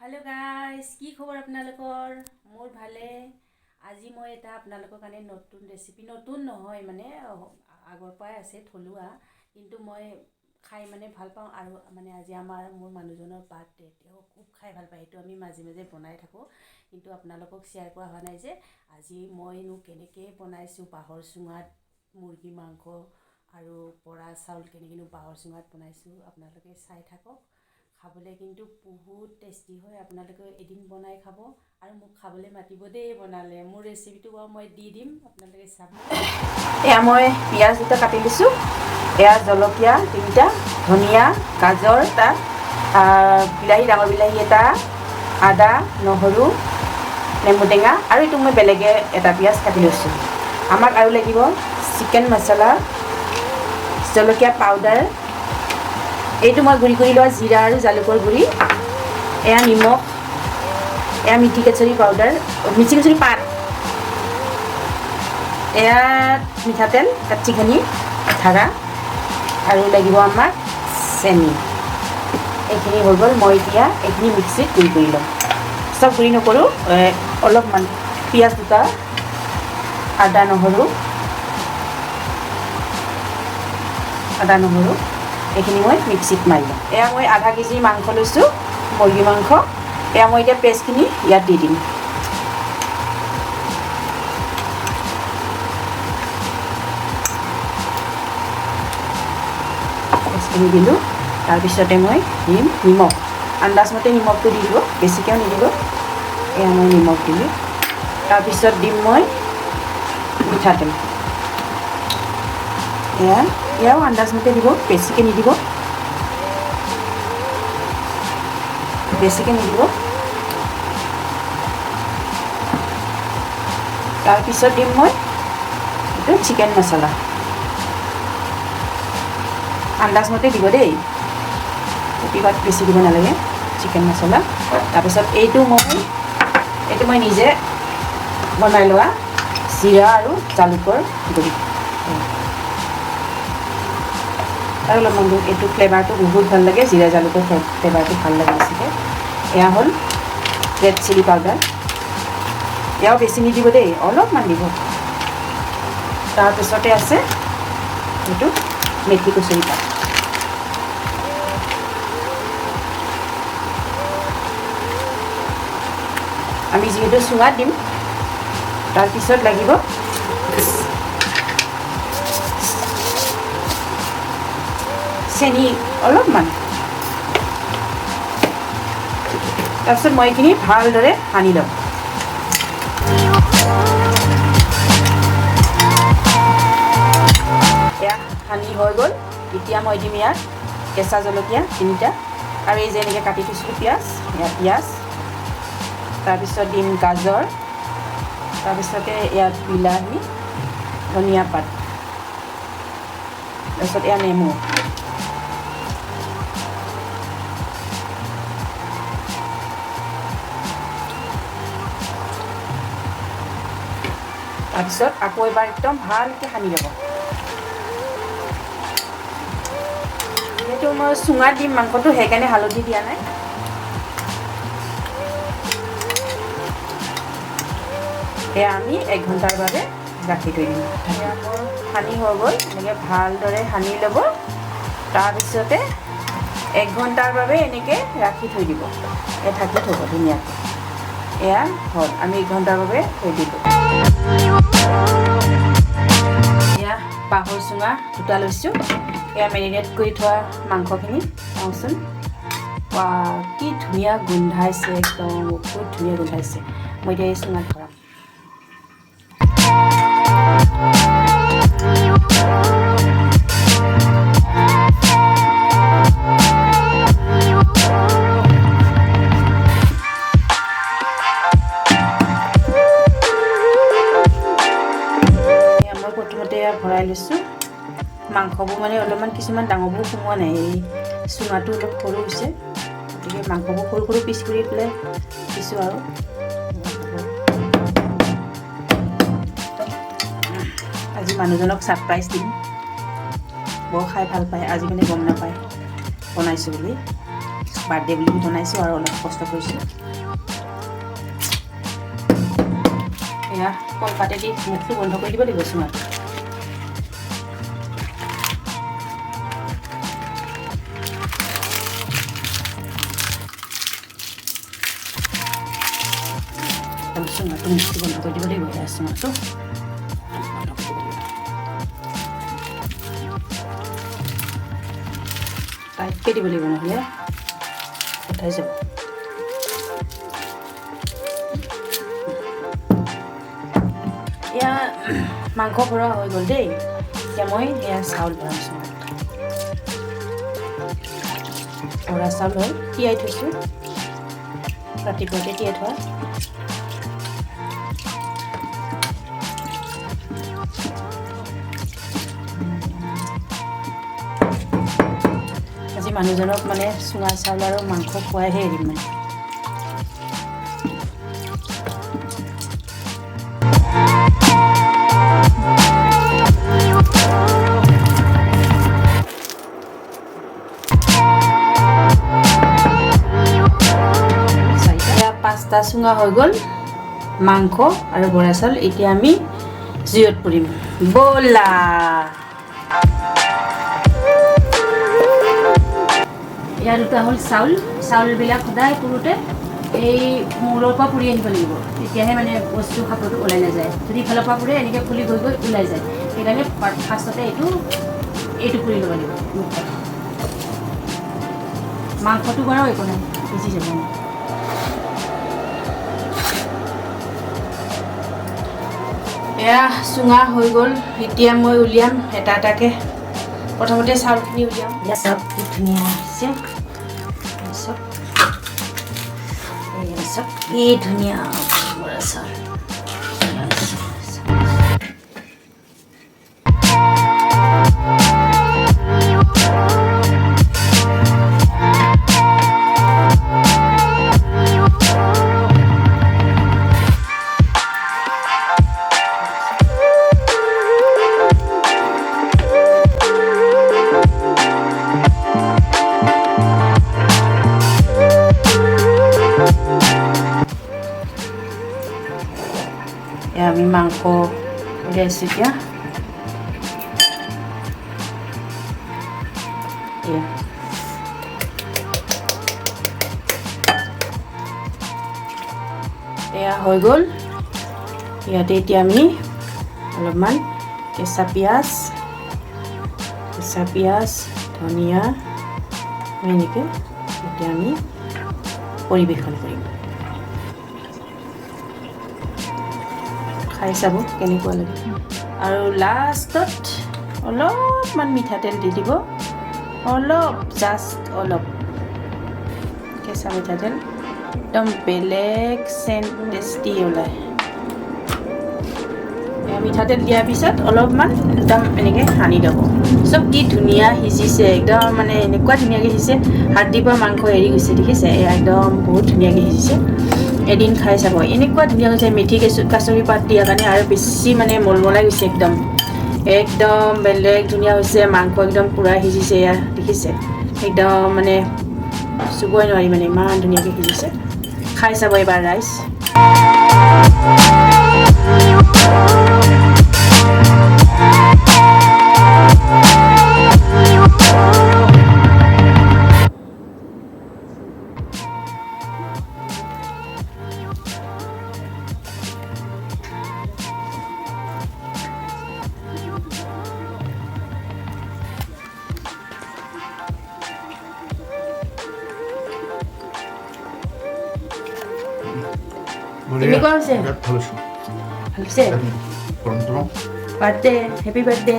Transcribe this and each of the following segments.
Hello guys কি খবৰ আপোনালোকৰ মোৰ ভালে আজি মই এটা আপোনালোকৰ কাৰণে নতুন ৰেচিপি নতুন নহয় মানে আগৰ পৰাই আছে থলুৱা কিন্তু মই খাই মানে ভাল পাওঁ আৰু মানে আজি মোৰ মানুহজনৰ বাৰ্থডে তেওঁ খুব খাই ভাল পায় এইটো আমি মাজে মাজে বনাই থাকো কিন্তু আপোনালোকক শেয়াৰ কৰা হোৱা নাই যে আজি মইনো কেনেকৈ বনাইছো বাহৰ চুঙাত মুৰ্গী মাংস আৰু বৰা চাউল কেনেকৈ বাহৰ চুঙাত বনাইছো আপোনালোকে চাই থাকক খাবলে কিন্তু বহুত টেস্টি হয় আপোনালোকে এদিন বনাই খাব আৰু মোক খাবলে মাতিব দেই বনালে মোৰ ৰেচিপিটো মই দি দিম আপোনালোকে চাব এয়া মই পিয়াজ দুটা কাটি লৈছো এয়া জলকীয়া তিনিটা ধনিয়া গাজৰ এটা বিলাহী ডাঙৰ বিলাহী এটা আদা নহৰু নেমু টেঙা আৰু এইটো মই বেলেগে এটা পিয়াজ কাটি লৈছো আমাক আৰু লাগিব চিকেন মছলা জলকীয়া পাউডাৰ এইটো মই গুড়ি কৰি লোৱা জিৰা আৰু জালুকৰ গুড়ি এয়া নিমখ এয়া মিঠি কেশৰী পাউডাৰ মিঠি কেশৰী পাত এয়া মিঠাতেল কাটচিঘানি ধাৰা আৰু লাগিব আমাক চেনি এইখিনি হৈ গ'ল মই এতিয়া এইখিনি মিক্সিত গুড়ি কৰি ল'ম সব গুড়ি নকৰোঁ অলপমান পিঁয়াজ দুটা আদা নহৰু এইখিনি মই মিক্সিত মাৰি ল'ম এয়া মই আধা কেজি মাংস লৈছোঁ মুৰ্গী মাংস এয়া মই এতিয়া পেষ্টখিনি ইয়াত দি দিম পেষ্টখিনি দিলোঁ তাৰপিছতে মই দিম নিমখ আন্দাজমতে নিমখটো দি দিব বেছিকৈও নিদিব এয়া মই নিমখ দিলোঁ তাৰপিছত দিম মই মিঠাতেল এয়াও আন্দাজমতে দিব বেছিকৈ নিদিব তাৰপিছত দিম মই এইটো চিকেন মছলা আন্দাজমতে দিব দেই প্ৰতিবাদ বেছি দিব নালাগে চিকেন মছলা তাৰপিছত এইটো মই নিজে বনাই লোৱা জিৰা আৰু জালুকৰ গুড়ি আৰু অলপমান এইটো ফ্লেভাৰটো বহুত ভাল লাগে জিৰা জালুকৰ ফ্লেভাৰটো ভাল লাগে বেছিকৈ এয়া হ'ল ৰেড চিলি পাউডাৰ এয়াও বেছি নিদিব দেই অলপমান দিব তাৰপিছতে আছে এইটো মেথি কচুৰি পাত আমি যিহেতু চুঙাত দিম তাৰপিছত লাগিব চেনি অলপমান তাৰপিছত মই এইখিনি ভালদৰে সানি ল'ম এয়া সানি হৈ গ'ল এতিয়া মই দিম ইয়াত কেঁচা জলকীয়া তিনিটা আৰু এই যে এনেকৈ কাটি থৈছিলোঁ পিঁয়াজ তাৰপিছত দিম গাজৰ তাৰপিছতে ইয়াত বিলাহী ধনিয়া পাত তাৰপিছত এয়া নেমু তাৰপিছত আকৌ এবাৰ একদম ভালকৈ সানি ল'ব যিহেতু মই চুঙাত দিম মাংসটো সেইকাৰণে হালধি দিয়া নাই এয়া আমি 1 ঘণ্টাৰ বাবে ৰাখি থৈ দিম সানি হৈ গ'ল এনেকৈ ভালদৰে সানি ল'ব তাৰপিছতে 1 ঘণ্টাৰ বাবে এনেকৈ ৰাখি থৈ দিব ঢাকি থ'ব ধুনীয়াকৈ এয়া হ'ল আমি 1 ঘণ্টাৰ বাবে থৈ দিলোঁ এয়া বাঁহৰ চুঙা দুটা লৈছোঁ এয়া মেৰিনেট কৰি থোৱা মাংসখিনি চাওঁচোন কি ধুনীয়া গোন্ধাইছে একদম বহুত ধুনীয়া গোন্ধাইছে মই এতিয়া এই চুঙাত ভৰাম ভৰাই লৈছোঁ মাংসবোৰ মানে অলপমান কিছুমান ডাঙৰবোৰ সোমোৱা নাই এই চুঙাটো অলপ সৰু হৈছে গতিকে মাংসবোৰ সৰু সৰু পিচ কৰি পেলাই দিছোঁ আৰু আজি মানুহজনক ছাৰপ্ৰাইজ দিম বৰ খাই ভাল পায় আজি মানে গম নাপায় বনাইছোঁ বুলি বাৰ্থডে বুলি বনাইছোঁ আৰু অলপ কষ্ট কৰিছোঁ। এয়া কলপাতেদি মুখটো বন্ধ কৰি দিব লাগিব চুঙাটো। চুঙাটো মুখটো বন্ধ কৰি দিব লাগিব। এয়া চুঙাটো টাইটকৈ দিব লাগিব, নহ'লে উঠাই যাব। এয়া মাংস ভৰোৱা হৈ গ'ল দেই। এতিয়া মই এয়া চাউল ভৰাইছোঁ। ভৰা চাউল হ'ল, তিয়াই থৈছোঁ, ৰাতিপুৱাতে তিয়াই থোৱা। আজি মানুহজনক মানে চুঙা চাউল আৰু মাংস খুৱাইহে এৰিম মানে। পাঁচটা চুঙা হৈ গ'ল মাংস আৰু বৰা চাউল। এতিয়া আমি জুইত পুৰিম, ব'লা। ইয়াৰ দুটা হ'ল চাউল। চাউলবিলাক সদায় পুৰোঁতে এই মূৰৰ পৰা পুৰি আনিব লাগিব, তেতিয়াহে মানে বস্তু খাপৰটো ওলাই নাযায়। যদি ইফালৰ পৰা পুৰে এনেকৈ ফুলি গৈ গৈ ওলাই যায়। সেইকাৰণে ফাৰ্ষ্টতে এইটো পুৰি ল'ব লাগিব। মাংসটো বাৰু একো নাই, সিজি যাব। এয়া চুঙা হৈ গ'ল। এতিয়া মই উলিয়াম এটা এটাকৈ। প্ৰথমতে চাউলখিনি উলিয়াম। এয়া চব কি ধুনীয়া হৈছে, চব কি ধুনীয়া বৰা চাউল। আমি মাংস উলিয়াইছোঁ এতিয়া। এয়া হৈ গ'ল। ইয়াতে এতিয়া আমি অলপমান কেঁচা পিঁয়াজ, ধনিয়া এনেকৈ এতিয়া আমি পৰিৱেশন কৰিম। খাই চাব কেনেকুৱা লাগে। আৰু লাষ্টত অলপমান মিঠাতেল দি দিব, জাষ্ট অলপ কেঁচা মিঠাতেল। একদম বেলেগ চেণ্ট টেষ্টি ওলায়। মিঠাতেল দিয়াৰ পিছত অলপমান একদম এনেকৈ সানি ল'ব। চব কি ধুনীয়া সিজিছে, একদম মানে এনেকুৱা ধুনীয়াকৈ সিজিছে। হাৰ্দিৰ পৰা মাংস এৰি গৈছে, দেখিছে? একদম বহুত ধুনীয়াকৈ সিজিছে। এদিন খাই চাব, এনেকুৱা ধুনীয়া হৈছে। মেথি কাচৰি পাত দিয়াৰ কাৰণে আৰু বেছি মানে মলমলাই গৈছে। একদম বেলেগ ধুনীয়া হৈছে। মাংস একদম পূৰা সিজিছে। এয়া দেখিছে? একদম মানে চুবই নোৱাৰি, মানে ইমান ধুনীয়াকৈ সিজিছে। খাই চাব এবাৰ ৰাইজ। কেনেকুৱা হৈছে? ভাল হৈছে? Birthday, happy birthday.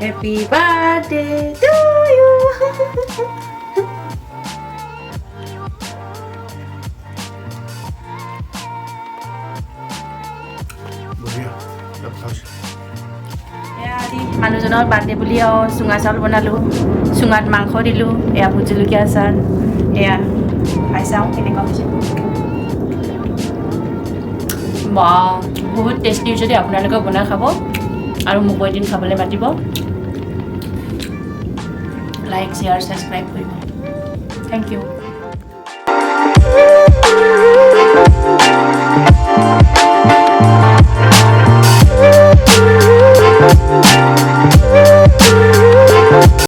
Happy birthday to you. মানুহজনৰ বাৰ্থডে বুলি চুঙা চাউল বনালোঁ, চুঙাত মাংস দিলোঁ, এয়া ভোট জলকীয়া আচাৰ। এয়া খাই চাওঁ কেনেকুৱা হৈছে। বা বহুত টেষ্টি হৈছে দেই, আপোনালোকে বনাই খাব আৰু মোকো এদিন খাবলৈ মাতিব। লাইক শ্বেয়াৰ ছাবস্ক্ৰাইব কৰিব। Thank U.